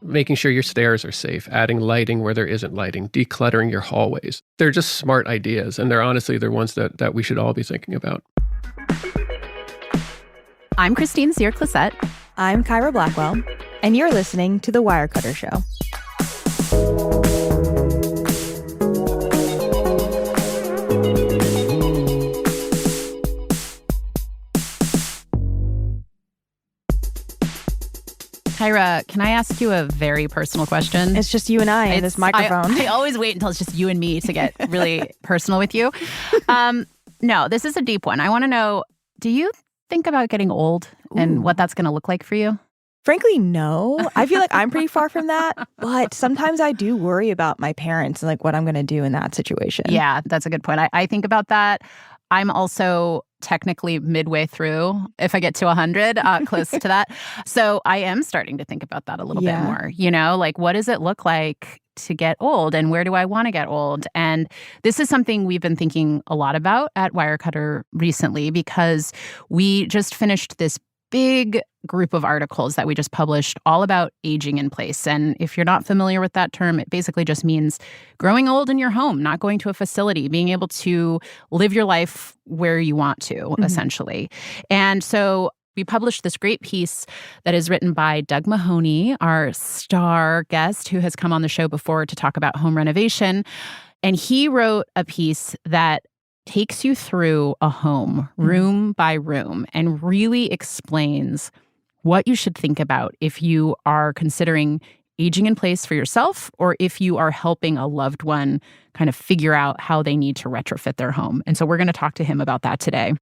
Making sure your stairs are safe, adding lighting where there isn't lighting, decluttering your hallways. They're just smart ideas, and they're ones that we should all be thinking about. I'm Christine Cyr-Clisette. I'm Kyra Blackwell, and you're listening to The Wirecutter Show. Kyra, can I ask you a very personal question? It's just you and I in this microphone. I always wait until it's just you and me to get really personal with you. No, this is a deep one. I want to know, do you think about getting old and what that's going to look like for you? Frankly, no. I feel like I'm pretty far from that, but sometimes I do worry about my parents and like what I'm going to do in that situation. Yeah, that's a good point. I think about that. I'm also technically midway through, if I get to 100, close to that. So I am starting to think about that a little bit more, like what does it look like to get old and where do I want to get old? And this is something we've been thinking a lot about at Wirecutter recently because we just finished this big group of articles that we just published all about aging in place. And if you're not familiar with that term, it basically just means growing old in your home, not going to a facility, being able to live your life where you want to, essentially. And so we published this great piece that is written by Doug Mahoney, our star guest who has come on the show before to talk about home renovation. And he wrote a piece that takes you through a home, room by room, and really explains what you should think about if you are considering aging in place for yourself or if you are helping a loved one kind of figure out how they need to retrofit their home. And so we're going to talk to him about that today.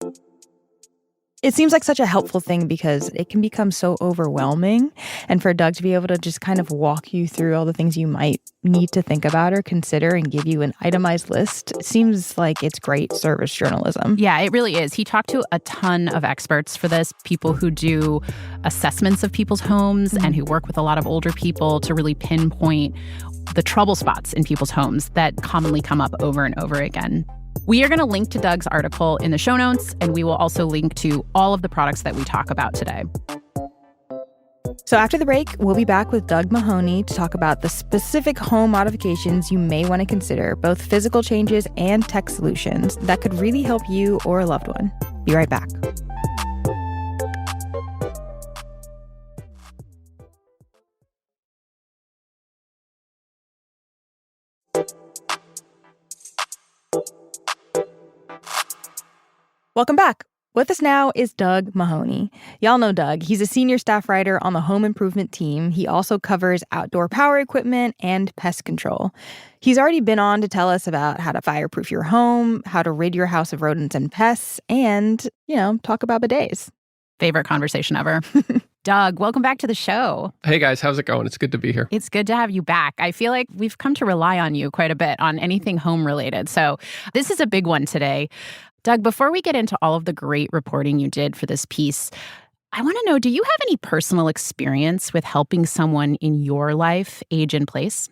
It seems like such a helpful thing because it can become so overwhelming. And for Doug to be able to just kind of walk you through all the things you might need to think about or consider and give you an itemized list seems like it's great service journalism. Yeah, it really is. He talked to a ton of experts for this, people who do assessments of people's homes and who work with a lot of older people to really pinpoint the trouble spots in people's homes that commonly come up over and over again. We are going to link to Doug's article in the show notes, and we will also link to all of the products that we talk about today. So after the break, we'll be back with Doug Mahoney to talk about the specific home modifications you may want to consider, both physical changes and tech solutions that could really help you or a loved one. Be right back. Welcome back. With us now is Doug Mahoney. Y'all know Doug. He's a senior staff writer on the home improvement team. He also covers outdoor power equipment and pest control. He's already been on to tell us about how to fireproof your home, how to rid your house of rodents and pests, and, talk about bidets. Favorite conversation ever. Doug, welcome back to the show. Hey guys, how's it going? It's good to be here. It's good to have you back. I feel like we've come to rely on you quite a bit on anything home related. So this is a big one today. Doug, before we get into all of the great reporting you did for this piece, I want to know, do you have any personal experience with helping someone in your life age in place?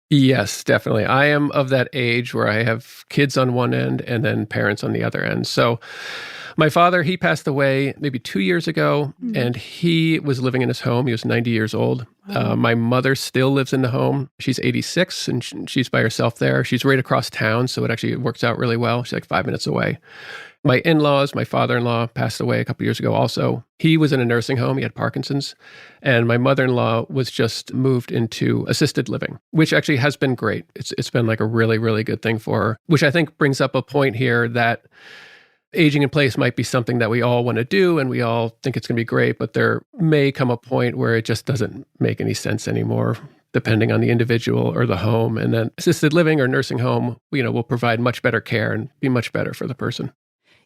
Yes, definitely. I am of that age where I have kids on one end and then parents on the other end. So my father, he passed away maybe 2 years ago, and he was living in his home. He was 90 years old. Wow. My mother still lives in the home. She's 86, and she's by herself there. She's right across town, so it works out really well. She's like 5 minutes away. My in-laws, my father-in-law passed away a couple years ago also. He was in a nursing home. He had Parkinson's. And my mother-in-law was just moved into assisted living, which actually has been great. It's been like a really, really good thing for her, which I think brings up a point here that aging in place might be something that we all want to do and we all think it's going to be great, but there may come a point where it just doesn't make any sense anymore, depending on the individual or the home. And then assisted living or nursing home, will provide much better care and be much better for the person.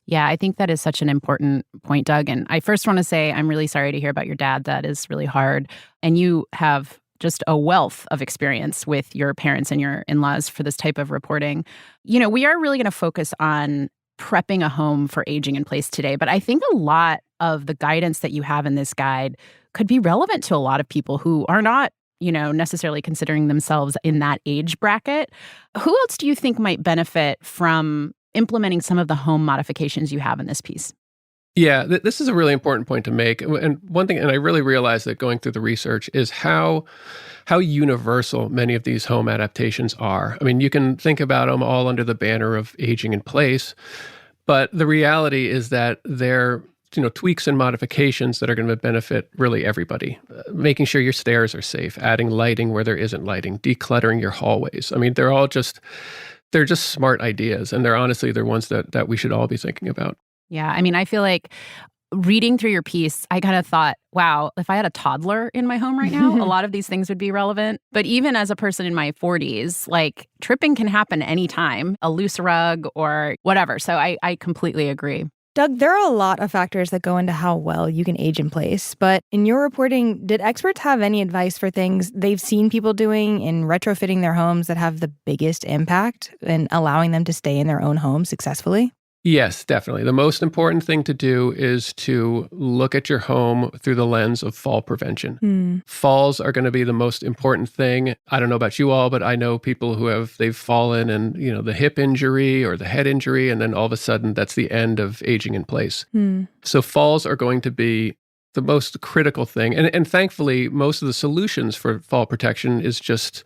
Yeah, I think that is such an important point, Doug. And I first want to say I'm really sorry to hear about your dad. That is really hard. And you have just a wealth of experience with your parents and your in-laws for this type of reporting. We are really going to focus on prepping a home for aging in place today. But I think a lot of the guidance that you have in this guide could be relevant to a lot of people who are not, necessarily considering themselves in that age bracket. Who else do you think might benefit from implementing some of the home modifications you have in this piece? Yeah, this is a really important point to make. And one thing, and I really realized that going through the research, is how universal many of these home adaptations are. I mean, you can think about them all under the banner of aging in place, but the reality is that they're tweaks and modifications that are going to benefit really everybody. Making sure your stairs are safe, adding lighting where there isn't lighting, decluttering your hallways. I mean, they're just smart ideas, and they're ones that we should all be thinking about. Yeah, I mean, I feel like reading through your piece, I kind of thought, wow, if I had a toddler in my home right now, a lot of these things would be relevant. But even as a person in my 40s, like tripping can happen anytime, a loose rug or whatever. So I completely agree. Doug, there are a lot of factors that go into how well you can age in place. But in your reporting, did experts have any advice for things they've seen people doing in retrofitting their homes that have the biggest impact in allowing them to stay in their own home successfully? Yes, definitely. The most important thing to do is to look at your home through the lens of fall prevention. Falls are going to be the most important thing. I don't know about you all, but I know people they've fallen and, the hip injury or the head injury, and then all of a sudden that's the end of aging in place. So falls are going to be the most critical thing. And thankfully, most of the solutions for fall protection is just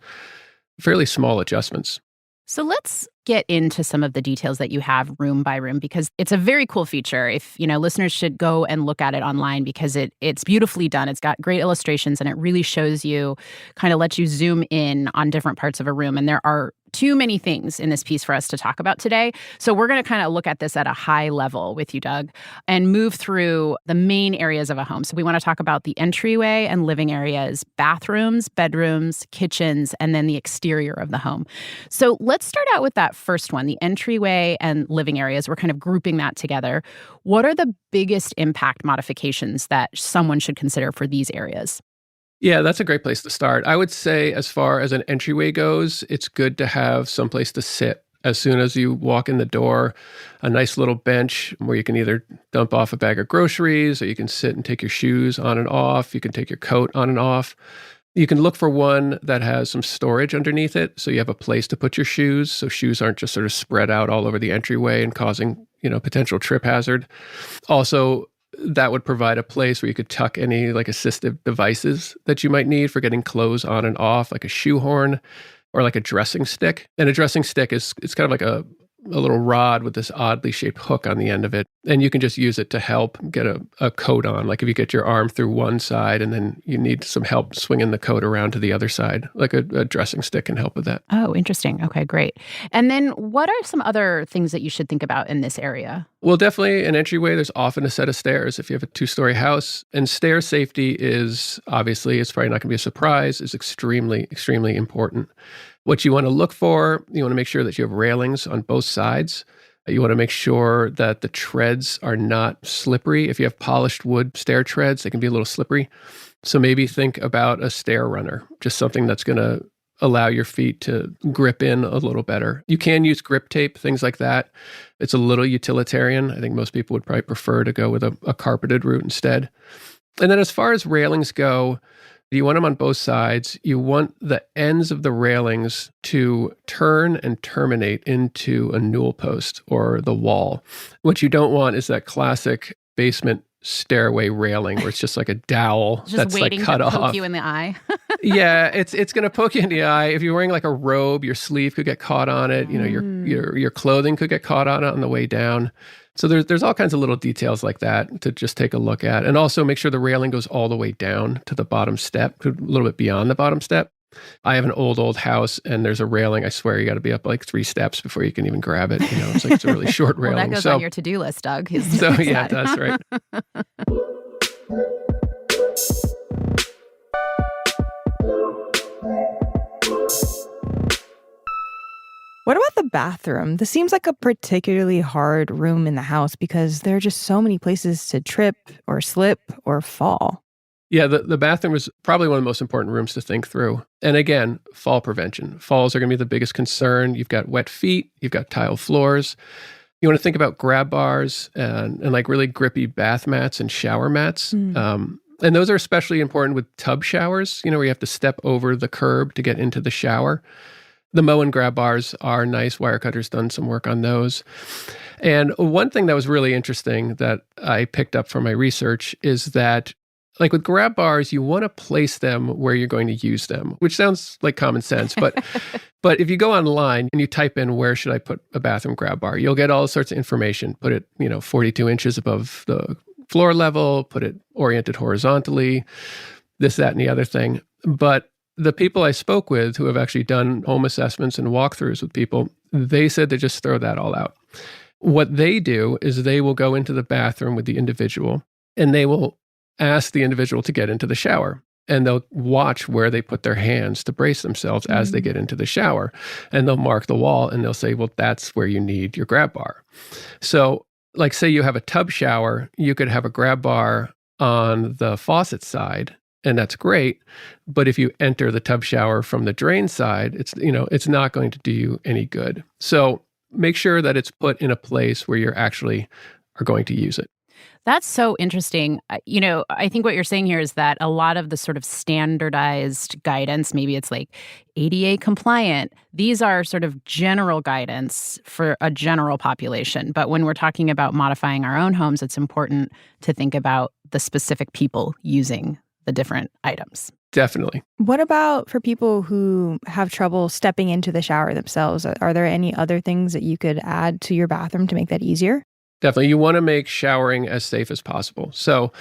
fairly small adjustments. So let's get into some of the details that you have room by room, because it's a very cool feature. If, listeners should go and look at it online because it's beautifully done. It's got great illustrations and it really shows you, kind of lets you zoom in on different parts of a room. And there are too many things in this piece for us to talk about today. So we're going to kind of look at this at a high level with you, Doug, and move through the main areas of a home. So we want to talk about the entryway and living areas, bathrooms, bedrooms, kitchens, and then the exterior of the home. So let's start out with that first one, the entryway and living areas. We're kind of grouping that together. What are the biggest impact modifications that someone should consider for these areas? Yeah, that's a great place to start. I would say as far as an entryway goes, it's good to have someplace to sit. As soon as you walk in the door, a nice little bench where you can either dump off a bag of groceries or you can sit and take your shoes on and off. You can take your coat on and off. You can look for one that has some storage underneath it, so you have a place to put your shoes, so shoes aren't just sort of spread out all over the entryway and causing, potential trip hazard. Also, that would provide a place where you could tuck any assistive devices that you might need for getting clothes on and off, like a shoehorn or like a dressing stick. And a dressing stick it's kind of like a little rod with this oddly shaped hook on the end of it. And you can just use it to help get a coat on. Like if you get your arm through one side and then you need some help swinging the coat around to the other side, like a dressing stick can help with that. Oh, interesting. Okay, great. And then what are some other things that you should think about in this area? Well, definitely an entryway, there's often a set of stairs if you have a 2-story house. And stair safety is, obviously, it's probably not going to be a surprise, is extremely, extremely important. What you want to look for, you want to make sure that you have railings on both sides. You want to make sure that the treads are not slippery. If you have polished wood stair treads, they can be a little slippery. So maybe think about a stair runner, just something that's going to allow your feet to grip in a little better. You can use grip tape, things like that. It's a little utilitarian. I think most people would probably prefer to go with a carpeted route instead. And then as far as railings go, you want them on both sides. You want the ends of the railings to turn and terminate into a newel post or the wall. What you don't want is that classic basement stairway railing where it's just like a dowel that's waiting like cut to off. poke you in the eye. Yeah, it's going to poke you in the eye. If you're wearing like a robe, your sleeve could get caught on it. Your clothing could get caught on it on the way down. So there's all kinds of little details like that to just take a look at. And also make sure the railing goes all the way down to the bottom step, a little bit beyond the bottom step. I have an old house and there's a railing. I swear you got to be up like 3 steps before you can even grab it. It's a really short railing. Well, that goes on your to-do list, Doug. So yeah, it does, right? What about the bathroom? This seems like a particularly hard room in the house because there are just so many places to trip or slip or fall. Yeah, the bathroom is probably one of the most important rooms to think through. And again, fall prevention. Falls are going to be the biggest concern. You've got wet feet, you've got tile floors. You want to think about grab bars and like really grippy bath mats and shower mats. And those are especially important with tub showers, where you have to step over the curb to get into the shower. The Moen grab bars are nice. Wirecutter's done some work on those. And one thing that was really interesting that I picked up from my research is that, like with grab bars, you want to place them where you're going to use them, which sounds like common sense. But if you go online and you type in, where should I put a bathroom grab bar, you'll get all sorts of information. Put it, 42 inches above the floor level, put it oriented horizontally, this, that, and the other thing. But the people I spoke with who have actually done home assessments and walkthroughs with people, they said they just throw that all out. What they do is they will go into the bathroom with the individual and they will ask the individual to get into the shower. And they'll watch where they put their hands to brace themselves as they get into the shower. And they'll mark the wall and they'll say, well, that's where you need your grab bar. So like say you have a tub shower, you could have a grab bar on the faucet side. And that's great. But if you enter the tub shower from the drain side, it's not going to do you any good. So make sure that it's put in a place where you're actually are going to use it. That's so interesting. I think what you're saying here is that a lot of the sort of standardized guidance, maybe it's like ADA compliant, these are sort of general guidance for a general population. But when we're talking about modifying our own homes, it's important to think about the specific people using the different items. Definitely. What about for people who have trouble stepping into the shower themselves? Are there any other things that you could add to your bathroom to make that easier? Definitely. You want to make showering as safe as possible. So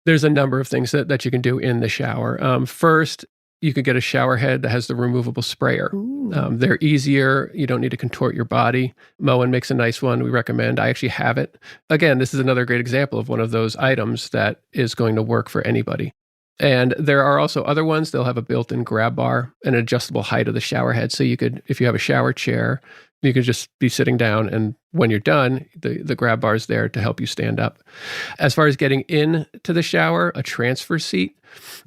there's a number of things that you can do in the shower. First, you could get a shower head that has the removable sprayer. They're easier. You don't need to contort your body. Moen makes a nice one. We recommend. I actually have it. Again, this is another great example of one of those items that is going to work for anybody. And there are also other ones. They'll have a built-in grab bar and an adjustable height of the shower head. So you could, if you have a shower chair, you could just be sitting down, and when you're done, the grab bar is there to help you stand up. As far as getting into the shower, a transfer seat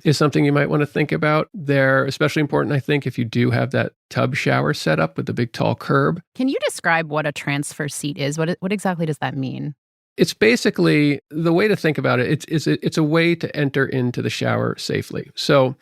is something you might want to think about. They're especially important, I think, if you do have that tub shower set up with the big tall curb. Can you describe what a transfer seat is? What exactly does that mean? It's basically, the way to think about it, it's a way to enter into the shower safely. So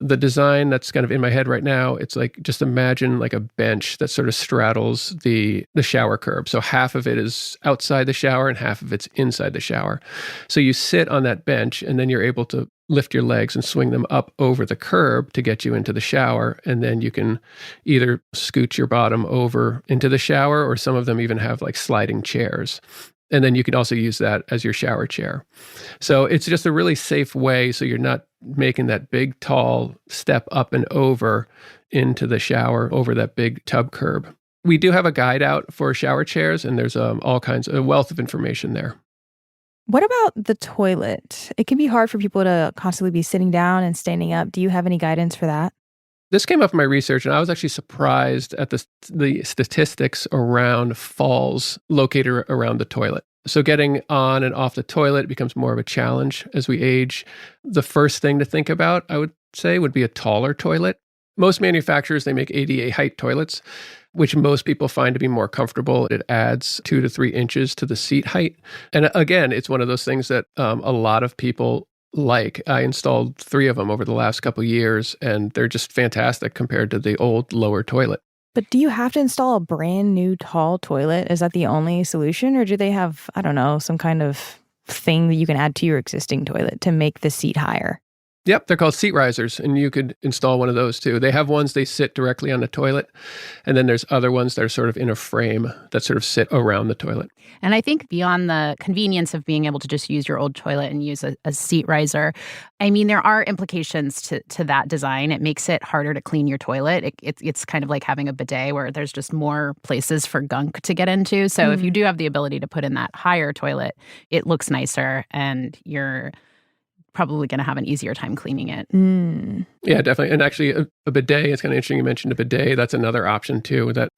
the design that's kind of in my head right now, it's like, just imagine like a bench that sort of straddles the shower curb. So half of it is outside the shower and half of it's inside the shower. So you sit on that bench and then you're able to lift your legs and swing them up over the curb to get you into the shower. And then you can either scoot your bottom over into the shower, or some of them even have like sliding chairs. And then you can also use that as your shower chair. So it's just a really safe way, so you're not making that big, tall step up and over into the shower over that big tub curb. We do have a guide out for shower chairs, and there's all kinds of a wealth of information there. What about the toilet? It can be hard for people to constantly be sitting down and standing up. Do you have any guidance for that? This came up in my research, and I was actually surprised at the statistics around falls located around the toilet. So getting on and off the toilet becomes more of a challenge as we age. The first thing to think about, I would say, would be a taller toilet. Most manufacturers, they make ADA height toilets, which most people find to be more comfortable. It adds 2 to 3 inches to the seat height. And again, it's one of those things that a lot of people like. I installed 3 of them over the last couple of years, and they're just fantastic compared to the old lower toilet. But do you have to install a brand new tall toilet? Is that the only solution? Or do they have, I don't know, some kind of thing that you can add to your existing toilet to make the seat higher? Yep, they're called seat risers, and you could install one of those too. They have ones, they sit directly on the toilet, and then there's other ones that are sort of in a frame that sort of sit around the toilet. And I think beyond the convenience of being able to just use your old toilet and use a seat riser, I mean, there are implications to that design. It makes it harder to clean your toilet. It's kind of like having a bidet where there's just more places for gunk to get into. So if you do have the ability to put in that higher toilet, it looks nicer, and you're probably going to have an easier time cleaning it. Yeah, definitely. And actually, a bidet, it's kind of interesting you mentioned a bidet. That's another option too, that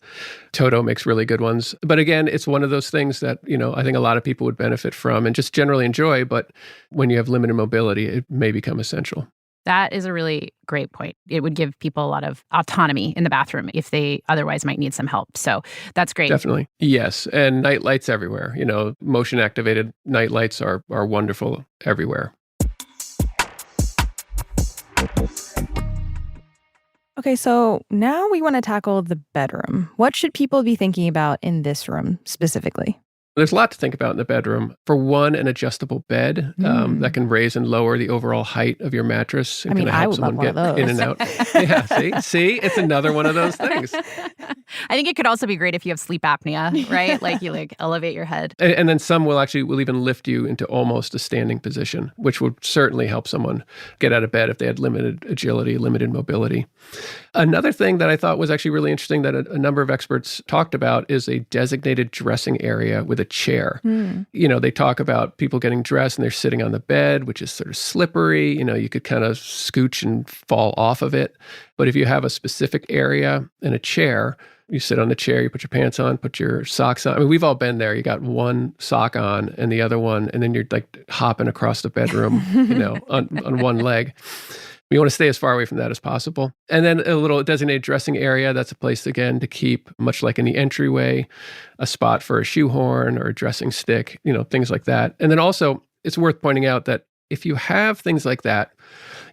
Toto makes really good ones. But again, it's one of those things that, I think a lot of people would benefit from and just generally enjoy. But when you have limited mobility, it may become essential. That is a really great point. It would give people a lot of autonomy in the bathroom if they otherwise might need some help. So that's great. Definitely. Yes. And night lights everywhere. Motion activated night lights are wonderful everywhere. Okay, so now we want to tackle the bedroom. What should people be thinking about in this room specifically? There's a lot to think about in the bedroom. For one, an adjustable bed that can raise and lower the overall height of your mattress. I mean, I would love one of those. In and out. Yeah, see, it's another one of those things. I think it could also be great if you have sleep apnea, right? Like you elevate your head. And then some will even lift you into almost a standing position, which would certainly help someone get out of bed if they had limited agility, limited mobility. Another thing that I thought was actually really interesting that a number of experts talked about is a designated dressing area with a chair. They talk about people getting dressed and they're sitting on the bed, which is sort of slippery. You could kind of scooch and fall off of it. But if you have a specific area and a chair, you sit on the chair, you put your pants on, put your socks on. I mean, we've all been there. You got one sock on and the other one, and then you're like hopping across the bedroom, on one leg. You want to stay as far away from that as possible. And then a little designated dressing area. That's a place, again, to keep, much like in the entryway, a spot for a shoehorn or a dressing stick, things like that. And then also, it's worth pointing out that if you have things like that,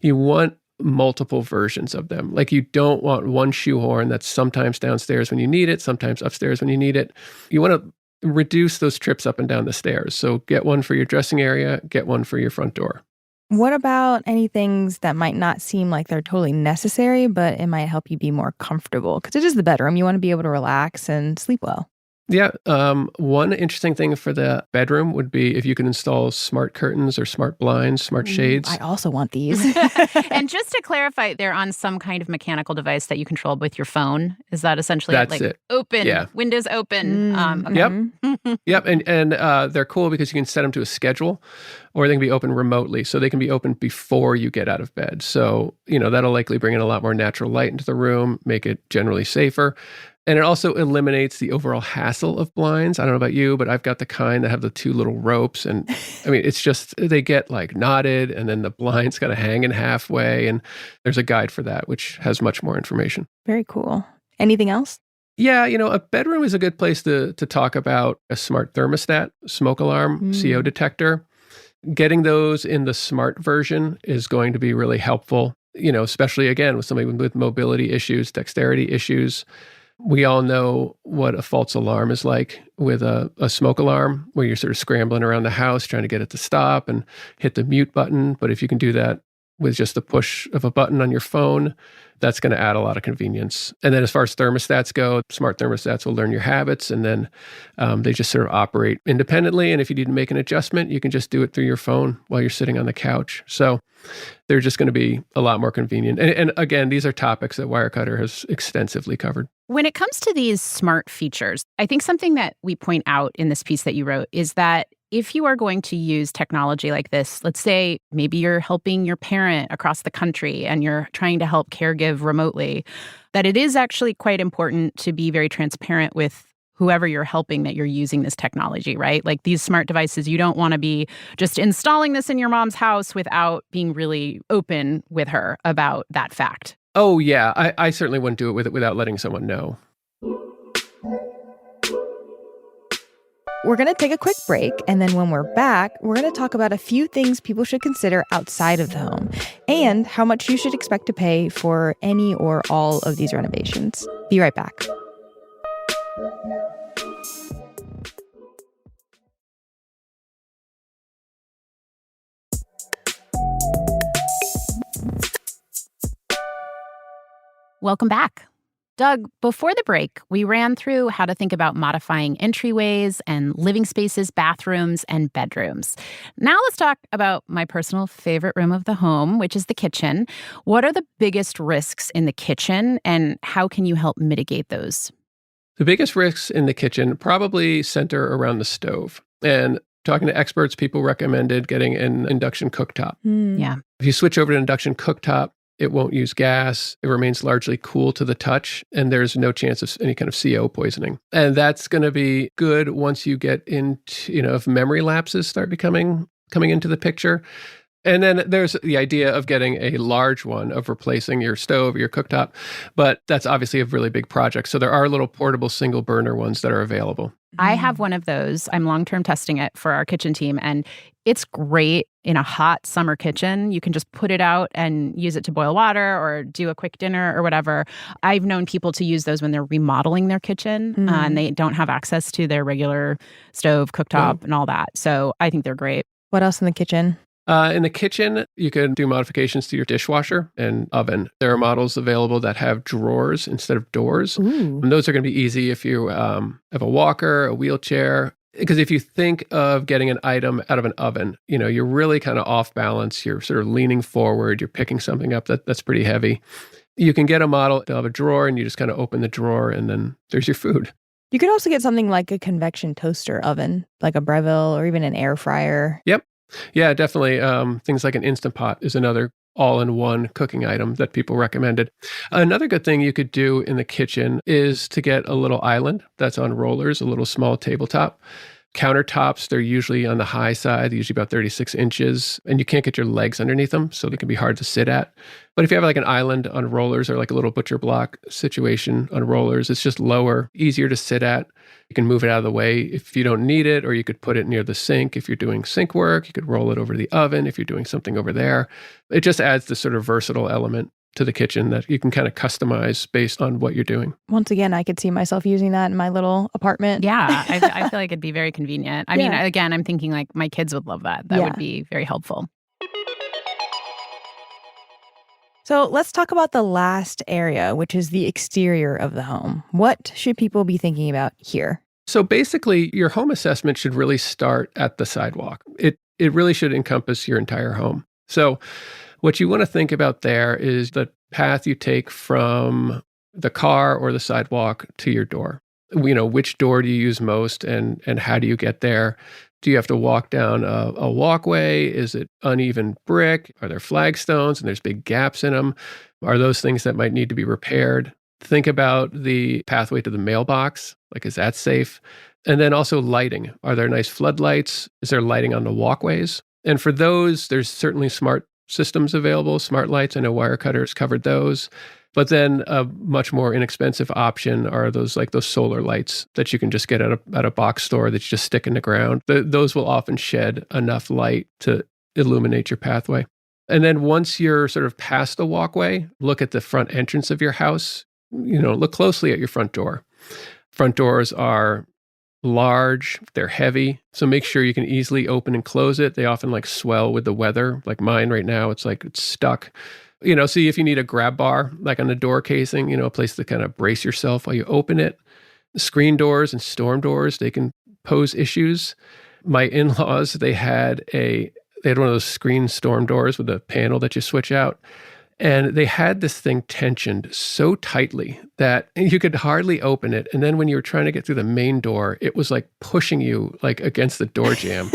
you want multiple versions of them. Like, you don't want one shoehorn that's sometimes downstairs when you need it, sometimes upstairs when you need it. You want to reduce those trips up and down the stairs. So get one for your dressing area, get one for your front door. What about any things that might not seem like they're totally necessary, but it might help you be more comfortable? Because it is the bedroom. You want to be able to relax and sleep well. Yeah. One interesting thing for the bedroom would be if you can install smart curtains or smart blinds, smart shades. I also want these. And just to clarify, they're on some kind of mechanical device that you control with your phone. Is that essentially it? Open, yeah. Windows open? Okay. Yep. Yep. And they're cool because you can set them to a schedule, or they can be open remotely. So they can be open before you get out of bed. So, that'll likely bring in a lot more natural light into the room, make it generally safer. And it also eliminates the overall hassle of blinds. I don't know about you, but I've got the kind that have the two little ropes. And I mean, it's just, they get like knotted and then the blind's got to hang in halfway. And there's a guide for that, which has much more information. Very cool. Anything else? Yeah, a bedroom is a good place to talk about a smart thermostat, smoke alarm, CO detector. Getting those in the smart version is going to be really helpful, especially again with somebody with mobility issues, dexterity issues. We all know what a false alarm is like with a smoke alarm, where you're sort of scrambling around the house trying to get it to stop and hit the mute button. But if you can do that with just the push of a button on your phone, that's going to add a lot of convenience. And then as far as thermostats go, smart thermostats will learn your habits, and then they just sort of operate independently. And if you need to make an adjustment, you can just do it through your phone while you're sitting on the couch. So they're just going to be a lot more convenient. And again, these are topics that Wirecutter has extensively covered. When it comes to these smart features, I think something that we point out in this piece that you wrote is that if you are going to use technology like this, let's say maybe you're helping your parent across the country and you're trying to help caregive remotely, that it is actually quite important to be very transparent with whoever you're helping that you're using this technology, right? Like these smart devices, you don't want to be just installing this in your mom's house without being really open with her about that fact. Oh, yeah. I certainly wouldn't do it without letting someone know. We're going to take a quick break, and then when we're back, we're going to talk about a few things people should consider outside of the home and how much you should expect to pay for any or all of these renovations. Be right back. Welcome back. Doug, before the break, we ran through how to think about modifying entryways and living spaces, bathrooms, and bedrooms. Now let's talk about my personal favorite room of the home, which is the kitchen. What are the biggest risks in the kitchen, and how can you help mitigate those? The biggest risks in the kitchen probably center around the stove. And talking to experts, people recommended getting an induction cooktop. Yeah. If you switch over to an induction cooktop, it won't use gas. It remains largely cool to the touch, and there's no chance of any kind of CO poisoning. And that's going to be good once you get into, if memory lapses start coming into the picture. And then there's the idea of getting a large one, of replacing your stove or your cooktop. But that's obviously a really big project. So there are little portable single burner ones that are available. I have one of those. I'm long-term testing it for our kitchen team, and it's great. in a hot summer kitchen, you can just put it out and use it to boil water or do a quick dinner or whatever. I've known people to use those when they're remodeling their kitchen and they don't have access to their regular stove, cooktop, and all that. So I think they're great. What else in the kitchen? In the kitchen, you can do modifications to your dishwasher and oven. There are models available that have drawers instead of doors. Ooh. And those are going to be easy if you have a walker, a wheelchair. Because if you think of getting an item out of an oven, you're really kind of off balance. You're sort of leaning forward. You're picking something up that's pretty heavy. You can get a model, they'll have a drawer, and you just kind of open the drawer, and then there's your food. You could also get something like a convection toaster oven, like a Breville or even an air fryer. Yep. Yeah, definitely. Things like an Instant Pot is another all-in-one cooking item that people recommended. Another good thing you could do in the kitchen is to get a little island that's on rollers, a little small tabletop. Countertops, they're usually on the high side, usually about 36 inches, and you can't get your legs underneath them, so they can be hard to sit at. But if you have like an island on rollers or like a little butcher block situation on rollers, it's just lower, easier to sit at. You can move it out of the way if you don't need it, or you could put it near the sink. If you're doing sink work, you could roll it over the oven if you're doing something over there. It just adds this sort of versatile element to the kitchen that you can kind of customize based on what you're doing. Once again, I could see myself using that in my little apartment. Yeah, I feel like it'd be very convenient. I mean, again, I'm thinking like my kids would love that. That would be very helpful. So let's talk about the last area, which is the exterior of the home. What should people be thinking about here? So basically, your home assessment should really start at the sidewalk. It really should encompass your entire home. So what you want to think about there is the path you take from the car or the sidewalk to your door. Which door do you use most and how do you get there? Do you have to walk down a walkway? Is it uneven brick? Are there flagstones and there's big gaps in them? Are those things that might need to be repaired? Think about the pathway to the mailbox. Like, is that safe? And then also lighting. Are there nice floodlights? Is there lighting on the walkways? And for those, there's certainly smart systems available, smart lights. I know Wirecutter has covered those. But then a much more inexpensive option are those solar lights that you can just get at a box store that you just stick in the ground. Those will often shed enough light to illuminate your pathway. And then once you're sort of past the walkway, look at the front entrance of your house. Look closely at your front door. Front doors are large, they're heavy, so make sure you can easily open and close it. They often swell with the weather. Like mine right now, it's stuck. See if you need a grab bar, like on the door casing, a place to kind of brace yourself while you open it. Screen doors and storm doors, they can pose issues. My in-laws, they had one of those screen storm doors with a panel that you switch out. And they had this thing tensioned so tightly that you could hardly open it. And then when you were trying to get through the main door, it was pushing you against the door jamb.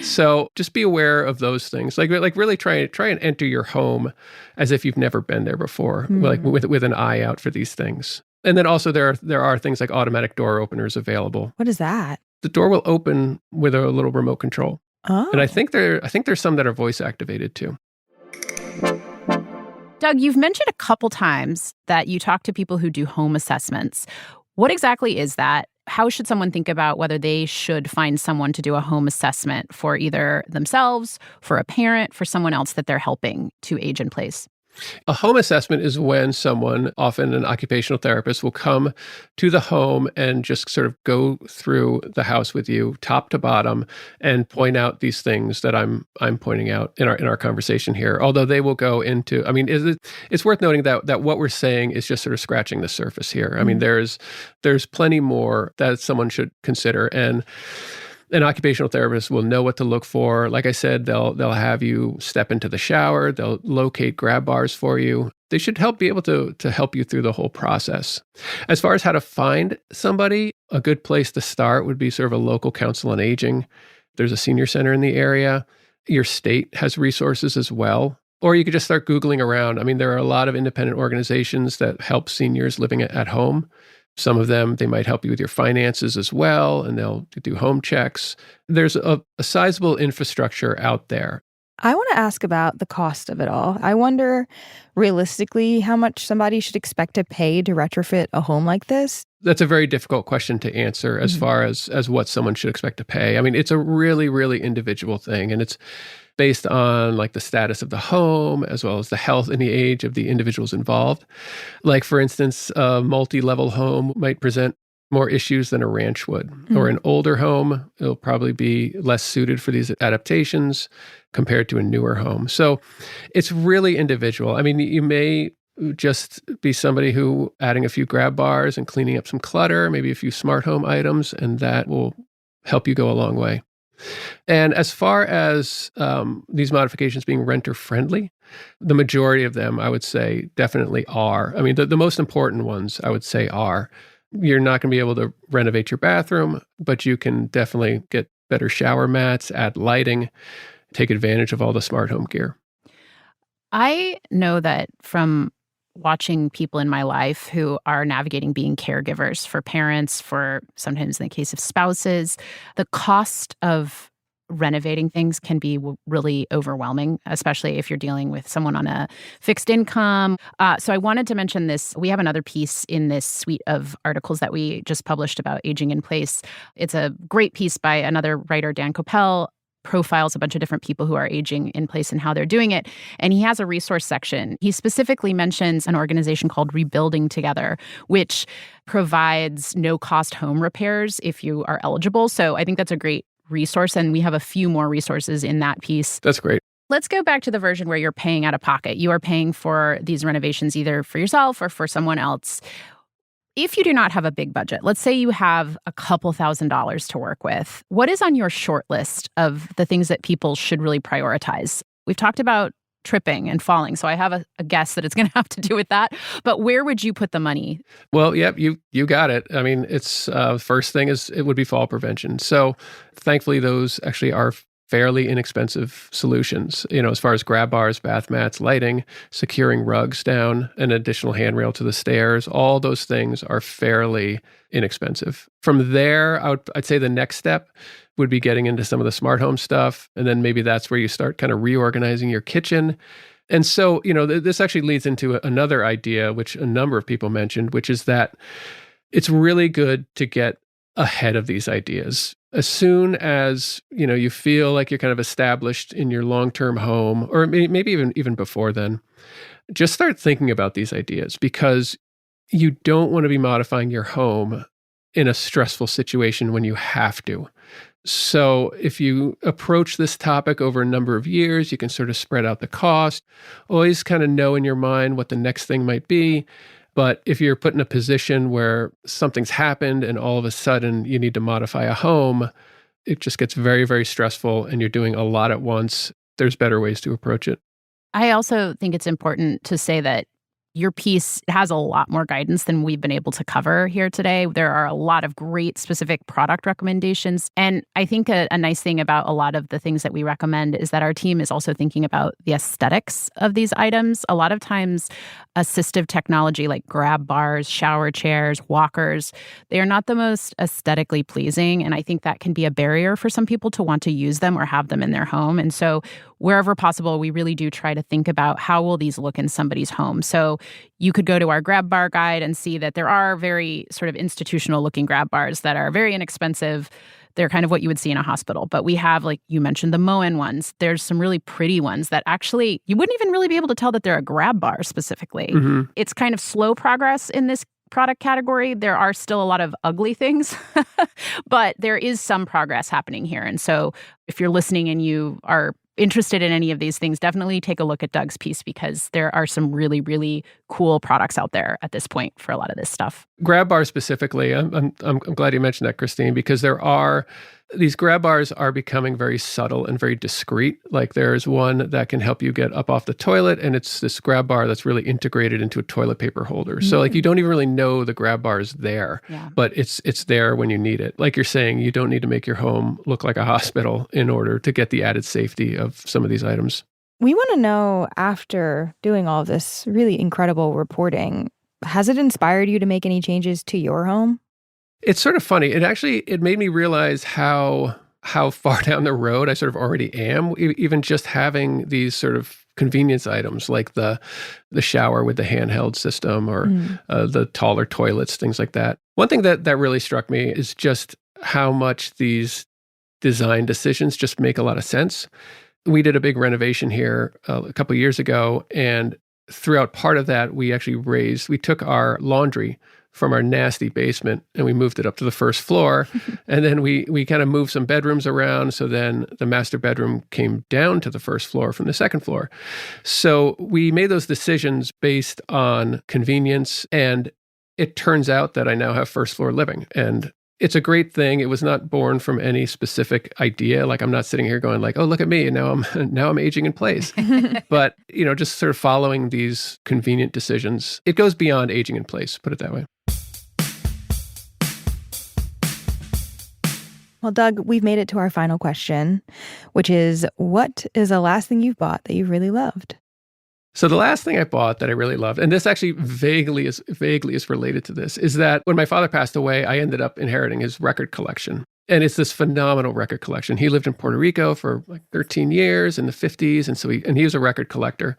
So just be aware of those things. Really try and enter your home as if you've never been there before, with an eye out for these things. And then also there are things like automatic door openers available. What is that? The door will open with a little remote control. Oh. And I think there's some that are voice activated too. Doug, you've mentioned a couple times that you talk to people who do home assessments. What exactly is that? How should someone think about whether they should find someone to do a home assessment for either themselves, for a parent, for someone else that they're helping to age in place? A home assessment is when someone, often an occupational therapist, will come to the home and just sort of go through the house with you, top to bottom, and point out these things that I'm pointing out in our conversation here. Although they will go into, it's worth noting that what we're saying is just sort of scratching the surface here. I mean, there's plenty more that someone should consider, and an occupational therapist will know what to look for. Like I said, they'll have you step into the shower. They'll locate grab bars for you. They should be able to help you through the whole process. As far as how to find somebody, a good place to start would be sort of a local council on aging. There's a senior center in the area. Your state has resources as well. Or you could just start Googling around. I mean, there are a lot of independent organizations that help seniors living at home. Some of them, they might help you with your finances as well, and they'll do home checks. There's a sizable infrastructure out there. I want to ask about the cost of it all. I wonder, realistically, how much somebody should expect to pay to retrofit a home like this? That's a very difficult question to answer as far as what someone should expect to pay. I mean, it's a really, really individual thing, and based on like the status of the home, as well as the health and the age of the individuals involved. Like, for instance, a multi-level home might present more issues than a ranch would. Or an older home, it'll probably be less suited for these adaptations compared to a newer home. So it's really individual. I mean, you may just be somebody who adding a few grab bars and cleaning up some clutter, maybe a few smart home items, and that will help you go a long way. And as far as these modifications being renter friendly, the majority of them, I would say, definitely are. I mean, the most important ones, I would say, are. You're not going to be able to renovate your bathroom, but you can definitely get better shower mats, add lighting, take advantage of all the smart home gear. I know that from watching people in my life who are navigating being caregivers for parents, for sometimes in the case of spouses, the cost of renovating things can be really overwhelming, especially if you're dealing with someone on a fixed income. So I wanted to mention this. We have another piece in this suite of articles that we just published about aging in place. It's a great piece by another writer, Dan Koppel, profiles a bunch of different people who are aging in place and how they're doing it. And he has a resource section. He specifically mentions an organization called Rebuilding Together, which provides no-cost home repairs if you are eligible. So I think that's a great resource, and we have a few more resources in that piece. That's great. Let's go back to the version where you're paying out of pocket. You are paying for these renovations either for yourself or for someone else. If you do not have a big budget, let's say you have a couple $1,000s to work with, what is on your short list of the things that people should really prioritize? We've talked about tripping and falling, so I have a guess that it's going to have to do with that. But where would you put the money? Well, yep, you got it. I mean, it's first thing is it would be fall prevention. So thankfully, those actually are fairly inexpensive solutions, as far as grab bars, bath mats, lighting, securing rugs down, an additional handrail to the stairs. All those things are fairly inexpensive. From there, I'd say the next step would be getting into some of the smart home stuff. And then maybe that's where you start kind of reorganizing your kitchen. And so, this actually leads into another idea, which a number of people mentioned, which is that it's really good to get ahead of these ideas. As soon as, you feel like you're kind of established in your long-term home, or maybe even before then, just start thinking about these ideas, because you don't want to be modifying your home in a stressful situation when you have to. So if you approach this topic over a number of years, you can sort of spread out the cost, always kind of know in your mind what the next thing might be. But if you're put in a position where something's happened and all of a sudden you need to modify a home, it just gets very, very stressful and you're doing a lot at once. There's better ways to approach it. I also think it's important to say that your piece has a lot more guidance than we've been able to cover here today. There are a lot of great specific product recommendations. And I think a nice thing about a lot of the things that we recommend is that our team is also thinking about the aesthetics of these items. A lot of times, assistive technology like grab bars, shower chairs, walkers, they are not the most aesthetically pleasing. And I think that can be a barrier for some people to want to use them or have them in their home. And so wherever possible, we really do try to think about how will these look in somebody's home. So you could go to our grab bar guide and see that there are very sort of institutional looking grab bars that are very inexpensive. They're kind of what you would see in a hospital. But we have, like you mentioned, the Moen ones. There's some really pretty ones that actually, you wouldn't even really be able to tell that they're a grab bar specifically. Mm-hmm. It's kind of slow progress in this product category. There are still a lot of ugly things, but there is some progress happening here. And so if you're listening and you are interested in any of these things, definitely take a look at Doug's piece, because there are some really, really cool products out there at this point for a lot of this stuff. Grab bars specifically, I'm glad you mentioned that, Christine, because these grab bars are becoming very subtle and very discreet. Like there's one that can help you get up off the toilet, and it's this grab bar that's really integrated into a toilet paper holder. So like you don't even really know the grab bar is there, but it's there when you need it. Like you're saying, you don't need to make your home look like a hospital in order to get the added safety of some of these items. We want to know, after doing all of this really incredible reporting, has it inspired you to make any changes to your home? It's sort of funny. It made me realize how far down the road I sort of already am, even just having these sort of convenience items like the shower with the handheld system or the taller toilets, things like that. One thing that really struck me is just how much these design decisions just make a lot of sense. we did a big renovation here a couple of years ago. And throughout part of that, we took our laundry from our nasty basement and we moved it up to the first floor. And then we kind of moved some bedrooms around. So then the master bedroom came down to the first floor from the second floor. So we made those decisions based on convenience. And it turns out that I now have first floor living. And it's a great thing. It was not born from any specific idea. Like I'm not sitting here going like, oh, look at me. And now I'm aging in place. But, just sort of following these convenient decisions. It goes beyond aging in place, put it that way. Well, Doug, we've made it to our final question, which is, what is the last thing you've bought that you really loved? So the last thing I bought that I really loved, and this actually vaguely is related to this, is that when my father passed away, I ended up inheriting his record collection. And it's this phenomenal record collection. He lived in Puerto Rico for like 13 years in the 50s. And so he was a record collector.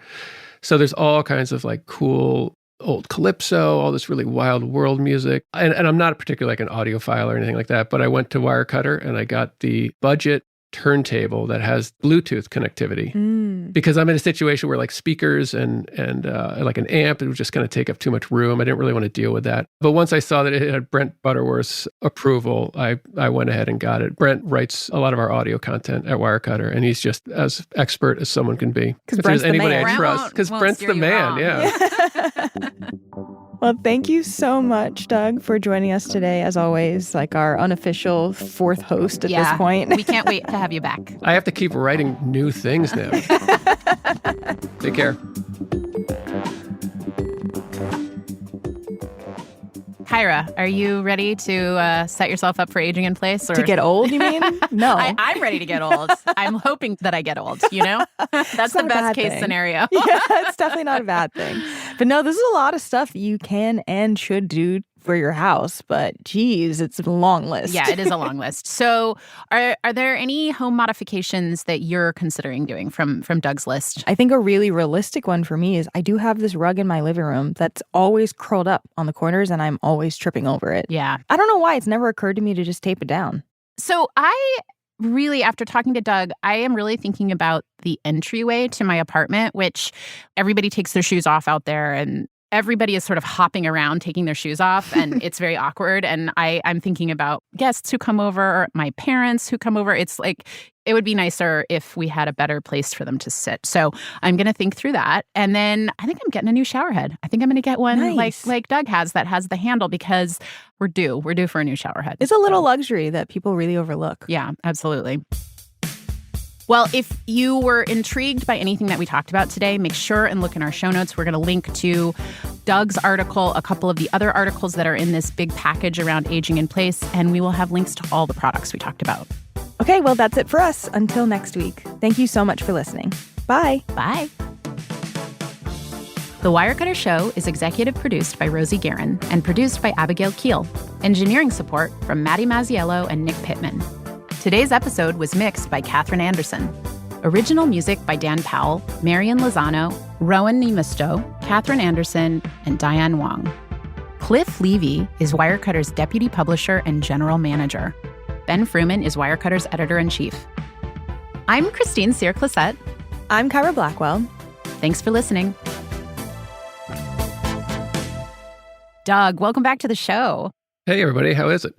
So there's all kinds of like cool old calypso, all this really wild world music. And I'm not particularly like an audiophile or anything like that, but I went to Wirecutter and I got the budget turntable that has Bluetooth connectivity because I'm in a situation where like speakers and like an amp, it would just kind of take up too much room. I didn't really want to deal with that. But once I saw that it had Brent Butterworth's approval, I went ahead and got it. Brent writes a lot of our audio content at Wirecutter, and he's just as expert as someone can be. If there's anybody I trust, because Brent's the man. Yeah. Well, thank you so much, Doug, for joining us today, as always, like our unofficial fourth host at this point. We can't wait to have you back. I have to keep writing new things now. Take care. Kyra, are you ready to set yourself up for aging in place? Or... To get old, you mean? No. I'm ready to get old. I'm hoping that I get old, That's the best case scenario. Yeah, it's definitely not a bad thing. But no, this is a lot of stuff that you can and should do for your house, but geez, it's a long list. Yeah, it is a long list. So are there any home modifications that you're considering doing from Doug's list? I think a really realistic one for me is I do have this rug in my living room that's always curled up on the corners and I'm always tripping over it. Yeah. I don't know why it's never occurred to me to just tape it down. So really, after talking to Doug, I am really thinking about the entryway to my apartment, which everybody takes their shoes off out there and everybody is sort of hopping around, taking their shoes off, and it's very awkward. And I'm thinking about guests who come over, my parents who come over. It's like, it would be nicer if we had a better place for them to sit. So I'm going to think through that. And then I think I'm getting a new shower head. I think I'm going to get one like Doug has that has the handle because we're due for a new shower head. It's a little luxury that people really overlook. Yeah, absolutely. Well, if you were intrigued by anything that we talked about today, make sure and look in our show notes. We're going to link to Doug's article, a couple of the other articles that are in this big package around aging in place, and we will have links to all the products we talked about. Okay, well, that's it for us. Until next week. Thank you so much for listening. Bye. Bye. The Wirecutter Show is executive produced by Rosie Guerin and produced by Abigail Keel. Engineering support from Maddie Mazziello and Nick Pittman. Today's episode was mixed by Katherine Anderson. Original music by Dan Powell, Marian Lozano, Rowan Nemisto, Katherine Anderson, and Diane Wong. Cliff Levy is Wirecutter's deputy publisher and general manager. Ben Fruman is Wirecutter's editor-in-chief. I'm Christine Cyr-Clisette. I'm Kyra Blackwell. Thanks for listening. Doug, welcome back to the show. Hey, everybody. How is it?